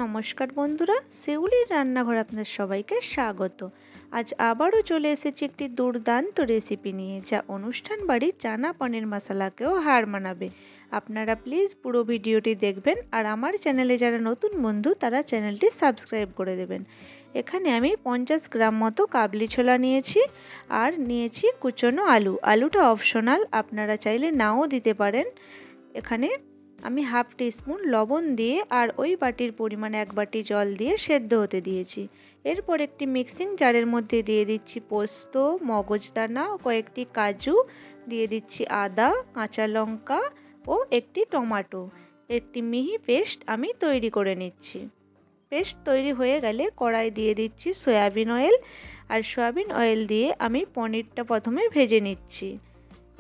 নমস্কার বন্ধুরা, শিউলির রান্নাঘরে আপনাদের সবাইকে স্বাগত। আজ আবারও চলে এসেছি একটি দুর্দান্ত রেসিপি নিয়ে, যা অনুষ্ঠান বাড়ির চানা পনির মশলাকেও হার মানাবে। আপনারা প্লিজ পুরো ভিডিওটি দেখবেন, আর আমার চ্যানেলে যারা নতুন বন্ধু তারা চ্যানেলটি সাবস্ক্রাইব করে দেবেন। এখানে আমি 50 গ্রাম মতো কাবলি ছোলা নিয়েছি, আর নিয়েছি কুচনো আলু। আলুটা অপশনাল, আপনারা চাইলে নাও দিতে পারেন। এখানে আমি হাফ টিস্পুন লবণ দিয়ে আর ওই বাটির পরিমাণ 1 বাটি জল দিয়ে সেদ্ধ হতে দিয়েছি। এরপর একটি মিক্সিং জারের মধ্যে দিয়ে দিচ্ছি পোস্ত, মগজদানা, কয়েকটি কাজু, দিয়ে দিচ্ছি আদা, কাঁচা লঙ্কা ও একটি টমেটো। একটি মিহি পেস্ট আমি তৈরি করে নিচ্ছি। পেস্ট তৈরি হয়ে গেলে কড়াই দিয়ে দিচ্ছি সয়াবিন অয়েল, আর সয়াবিন অয়েল দিয়ে আমি পনিরটা প্রথমে ভেজে নিচ্ছি।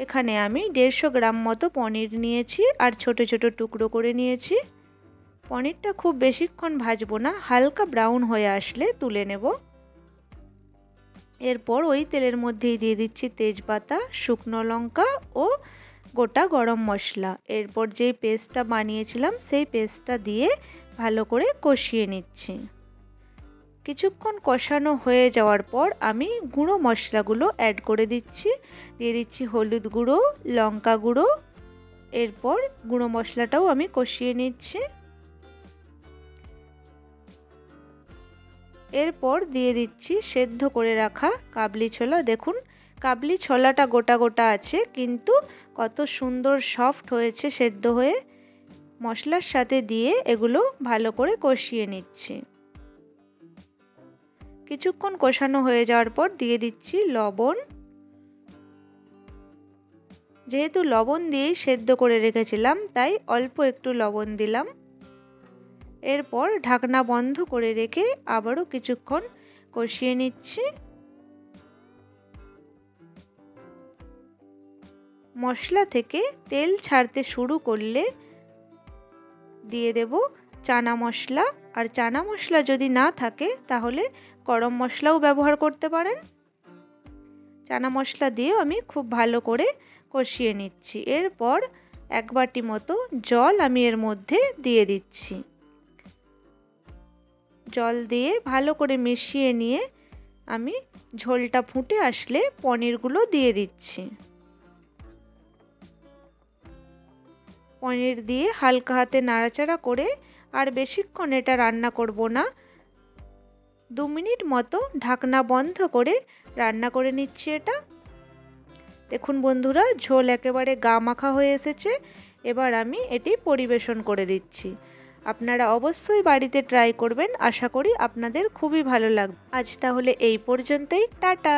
এখানে আমি 150 গ্রাম মতো পনির নিয়েছি আর ছোট ছোট টুকরো করে নিয়েছি। পনিরটা খুব বেশিক্ষণ ভাজবো না, হালকা ব্রাউন হয়ে আসলে তুলে নেব। এরপর ওই তেলের মধ্যেই দিয়ে দিচ্ছি তেজপাতা, শুকনো লঙ্কা ও গোটা গরম মশলা। এরপর যেই পেস্টটা বানিয়েছিলাম সেই পেস্টটা দিয়ে ভালো করে কষিয়ে নিচ্ছি। কিছুক্ষণ কষানো হয়ে যাওয়ার পর আমি গুঁড়ো মশলাগুলো অ্যাড করে দিচ্ছি। দিয়ে দিচ্ছি হলুদ গুঁড়ো, লঙ্কা গুঁড়ো। এরপর গুঁড়ো মশলাটাও আমি কষিয়ে নিচ্ছি। এরপর দিয়ে দিচ্ছি সেদ্ধ করে রাখা কাবলি ছোলা। দেখুন কাবলি ছোলাটা গোটা গোটা আছে, কিন্তু কত সুন্দর সফট হয়েছে সেদ্ধ হয়ে। মশলার সাথে দিয়ে এগুলো ভালো করে কষিয়ে নিচ্ছি। কিছুক্ষণ কষানো হয়ে যাওয়ার পর দিয়ে দিচ্ছি লবণ। যেহেতু লবণ দিয়েই সেদ্ধ করে রেখেছিলাম, তাই অল্প একটু লবণ দিলাম। এরপর ঢাকনা বন্ধ করে রেখে আবারও কিছুক্ষণ কষিয়ে নিচ্ছি। মশলা থেকে তেল ছাড়তে শুরু করলে দিয়ে দেব চানা মশলা, আর চানা মশলা যদি না থাকে তাহলে গরম মশলাও ব্যবহার করতে পারেন। চানা মশলা দিয়েও আমি খুব ভালো করে কষিয়ে নিচ্ছি। এরপর 1 বাটি মতো জল আমি এর মধ্যে দিয়ে দিচ্ছি। জল দিয়ে ভালো করে মিশিয়ে নিয়ে আমি ঝোলটা ফুটে আসলে পনিরগুলো দিয়ে দিচ্ছি। পনির দিয়ে হালকা হাতে নাড়াচাড়া করে আর বেশিক্ষণ এটা রান্না করব না, 2 মিনিট মতো ঢাকনা বন্ধ করে রান্না করে নিচ্ছি এটা। দেখুন বন্ধুরা, ঝোল একেবারে গা মাখা হয়ে এসেছে। এবার আমি এটি পরিবেশন করে দিচ্ছি। আপনারা অবশ্যই বাড়িতে ট্রাই করবেন, আশা করি আপনাদের খুবই ভালো লাগবে। আজ তাহলে এই পর্যন্তই, টাটা।